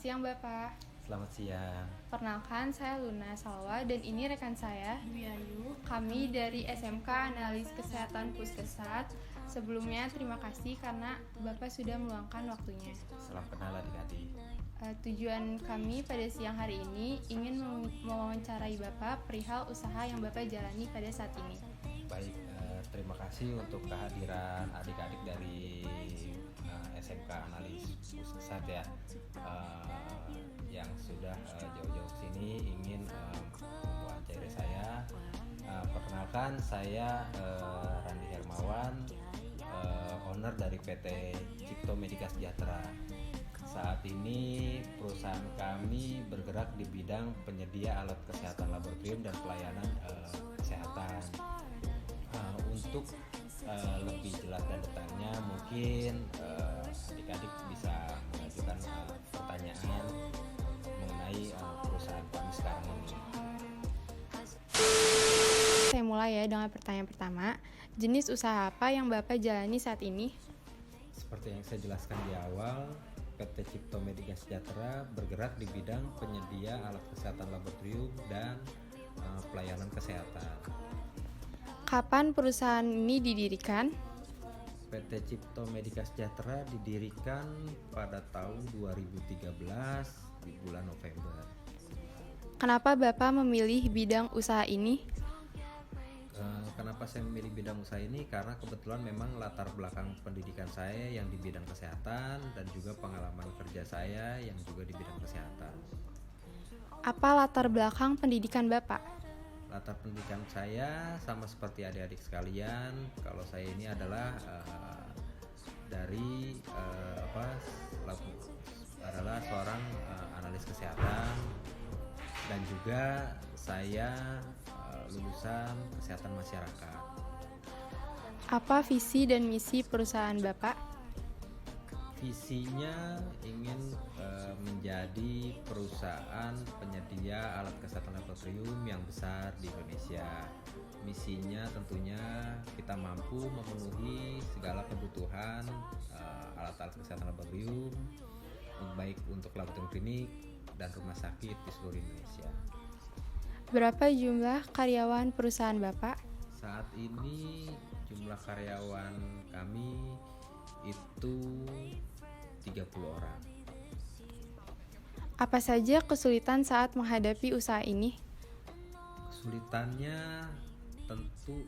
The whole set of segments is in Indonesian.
siang Bapak. Selamat siang. Perkenalkan saya Luna Salwa dan ini rekan saya Dwi Ayu. Kami dari SMK Analis Kesehatan Puskesat. Sebelumnya terima kasih karena Bapak sudah meluangkan waktunya. Salam kenal adik-adik. Tujuan kami pada siang hari ini ingin mewawancarai Bapak perihal usaha yang Bapak jalani pada saat ini. Baik, terima kasih untuk kehadiran adik-adik dari SMK Analis Puskesat ya, yang sudah jauh-jauh sini ingin mewawancarai saya. Perkenalkan, saya Randi Hermawan, owner dari PT Cipto Medika Sejahtera. Saat ini perusahaan kami bergerak di bidang penyedia alat kesehatan laboratorium dan pelayanan kesehatan. Untuk lebih jelas dan detailnya mungkin adik-adik bisa mengajukan pertanyaan mengenai perusahaan kami sekarang ini. Saya mulai ya dengan pertanyaan pertama. Jenis usaha apa yang Bapak jalani saat ini? Seperti yang saya jelaskan di awal, PT Cipto Medika Sejahtera bergerak di bidang penyedia alat kesehatan laboratorium dan pelayanan kesehatan. Kapan perusahaan ini didirikan? PT Cipto Medika Sejahtera didirikan pada tahun 2013 di bulan November. Kenapa Bapak memilih bidang usaha ini? Kenapa saya memilih bidang usaha ini? Karena kebetulan memang latar belakang pendidikan saya yang di bidang kesehatan dan juga pengalaman kerja saya yang juga di bidang kesehatan. Apa latar belakang pendidikan Bapak? Latar pendidikan saya sama seperti adik-adik sekalian. Kalau saya ini adalah adalah seorang analis kesehatan dan juga saya lulusan kesehatan masyarakat. Apa visi dan misi perusahaan Bapak? Visinya ingin menjadi perusahaan penyedia alat kesehatan laboratorium yang besar di Indonesia. Misinya tentunya kita mampu memenuhi segala kebutuhan alat-alat kesehatan laboratorium, baik untuk laboratorium klinik dan rumah sakit di seluruh Indonesia. Berapa jumlah karyawan perusahaan Bapak? Saat ini jumlah karyawan kami itu 30 orang. Apa saja kesulitan saat menghadapi usaha ini? Kesulitannya tentu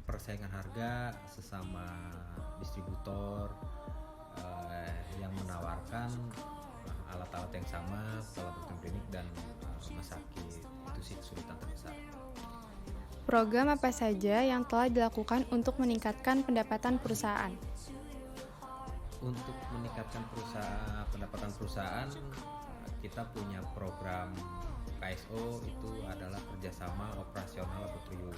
persaingan harga sesama distributor yang menawarkan alat-alat yang sama ke laboratorium klinik dan rumah sakit. Itu sih kesulitan terbesar. Program apa saja yang telah dilakukan untuk meningkatkan pendapatan perusahaan? Untuk meningkatkan pendapatan perusahaan, kita punya program KSO, itu adalah kerjasama operasional laboratorium.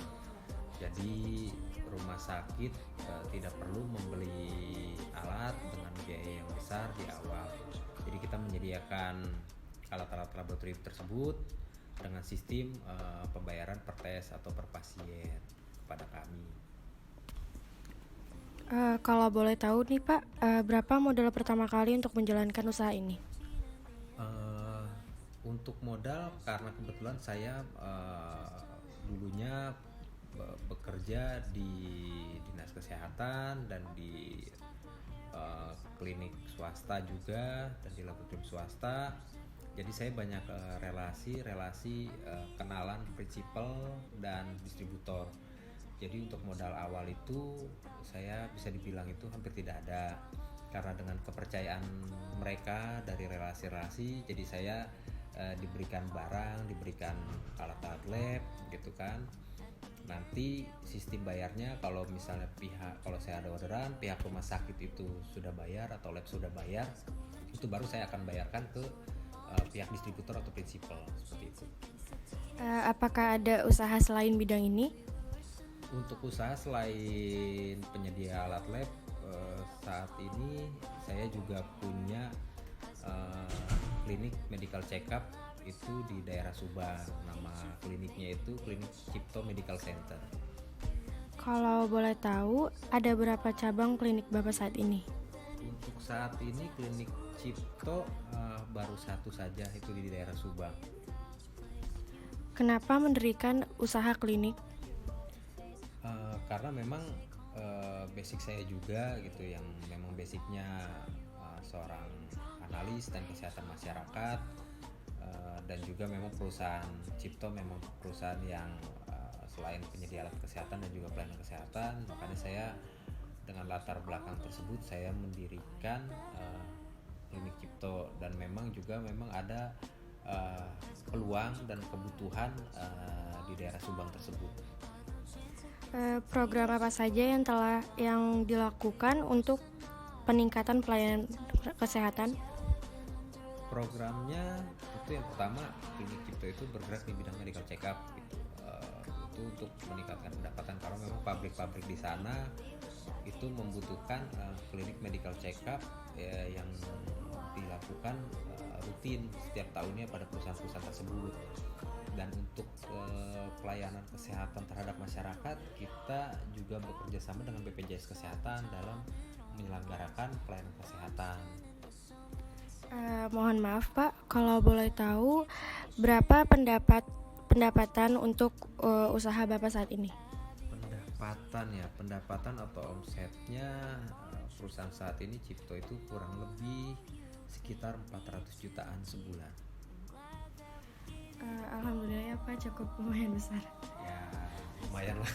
Jadi rumah sakit tidak perlu membeli alat dengan biaya yang besar di awal. Jadi kita menyediakan alat-alat laboratorium tersebut dengan sistem pembayaran per tes atau per pasien kepada kami. Kalau boleh tahu nih Pak, berapa modal pertama kali untuk menjalankan usaha ini? Untuk modal, karena kebetulan saya dulunya bekerja di dinas kesehatan dan di klinik swasta juga dan di laboratorium swasta. Jadi saya banyak relasi kenalan prinsipal dan distributor. Jadi untuk modal awal itu saya bisa dibilang itu hampir tidak ada, karena dengan kepercayaan mereka dari relasi-relasi, jadi saya diberikan barang, diberikan alat-alat lab gitu kan. Nanti sistem bayarnya kalau misalnya kalau saya ada orderan, pihak rumah sakit itu sudah bayar atau lab sudah bayar, itu baru saya akan bayarkan ke pihak distributor atau prinsipal, seperti itu. Apakah ada usaha selain bidang ini? Untuk usaha selain penyedia alat lab, saat ini saya juga punya klinik medical check up itu di daerah Subang. Nama kliniknya itu Klinik Cipto Medical Center. Kalau boleh tahu, ada berapa cabang klinik Bapak saat ini? Untuk saat ini klinik Cipto baru satu saja, itu di daerah Subang. Kenapa mendirikan usaha klinik? Karena memang basic saya juga gitu, yang memang basicnya seorang analis dan kesehatan masyarakat, dan juga memang perusahaan Cipto memang perusahaan yang selain penyedia alat kesehatan dan juga pelayanan kesehatan, makanya saya dengan latar belakang tersebut saya mendirikan klinik Cipto, dan memang ada peluang dan kebutuhan di daerah Subang tersebut. Program apa saja yang dilakukan untuk peningkatan pelayanan kesehatan? Programnya itu yang pertama, klinik Cipto itu bergerak di bidang medical check up gitu. Itu untuk meningkatkan pendapatan, karena memang pabrik-pabrik di sana itu membutuhkan klinik medical check up yang dilakukan rutin setiap tahunnya pada perusahaan-perusahaan tersebut. Dan untuk pelayanan kesehatan terhadap masyarakat, kita juga bekerja sama dengan BPJS Kesehatan dalam menyelenggarakan pelayanan kesehatan. Mohon maaf Pak, kalau boleh tahu berapa pendapatan untuk usaha Bapak saat ini? Pendapatan atau omsetnya perusahaan saat ini Cipto itu kurang lebih sekitar 400 jutaan sebulan. Alhamdulillah ya Pak, cukup lumayan besar. Ya lumayan lah.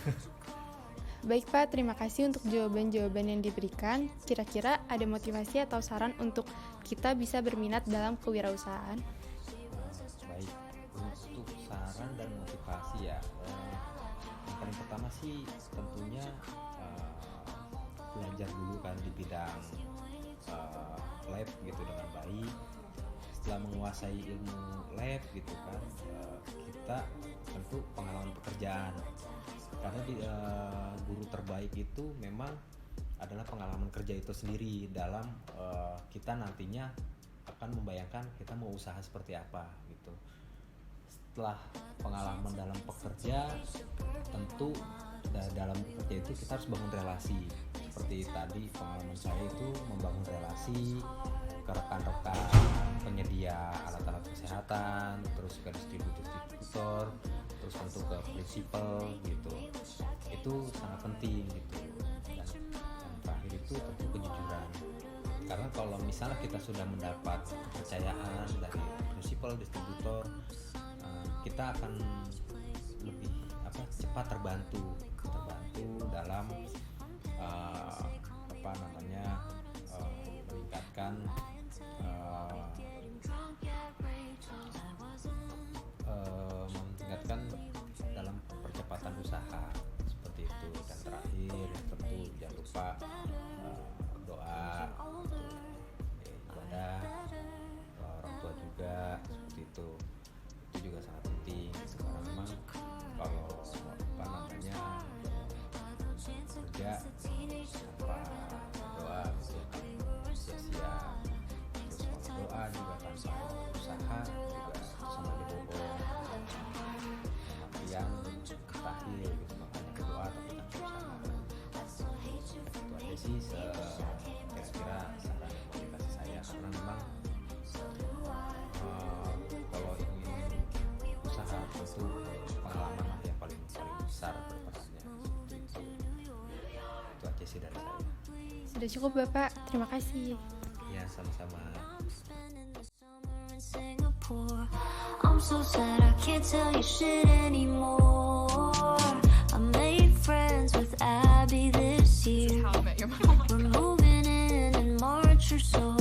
Baik Pak, terima kasih untuk jawaban-jawaban yang diberikan. Kira-kira ada motivasi atau saran untuk kita bisa berminat dalam kewirausahaan? Baik, untuk saran dan motivasi ya, yang paling pertama sih tentunya belajar dulu kan di bidang lab gitu dengan baik. Setelah menguasai ilmu lab gitu kan, kita tentu pengalaman pekerjaan, karena guru terbaik itu memang adalah pengalaman kerja itu sendiri dalam kita nantinya akan membayangkan kita mau usaha seperti apa gitu. Setelah pengalaman dalam pekerja, tentu dalam bekerja itu kita harus bangun relasi. Seperti tadi pengalaman saya itu membangun relasi ke rekan-rekan penyedia alat-alat kesehatan, terus ke distributor, terus tentu ke prinsipal gitu. Itu sangat penting gitu. Dan yang terakhir itu tentu kejujuran. Karena kalau misalnya kita sudah mendapat kepercayaan dari prinsipal, distributor, kita akan lebih cepat terbantu dalam meningkatkan dalam percepatan usaha seperti itu. Dan terakhir tentu jangan lupa doa, ibadah, orang tua juga seperti itu juga sangat penting. Karena memang kalau kerja tanpa doa itu sia-sia. Terus kalau doa juga tanpa usaha juga sama dibohong. Yang mustahil gitu, makanya berdoa tapi tanpa usaha. Itu aja sih kira-kira saran dan motivasi saya, karena memang kalau ingin usaha tentu pengalaman lah yang paling besar berperannya. Itu aja sih dari saya. Sudah cukup Bapak, terima kasih. Ya, sama-sama. I'm so sad I can't tell you shit anymore. I made friends with Abby this year. We're moving in March or so.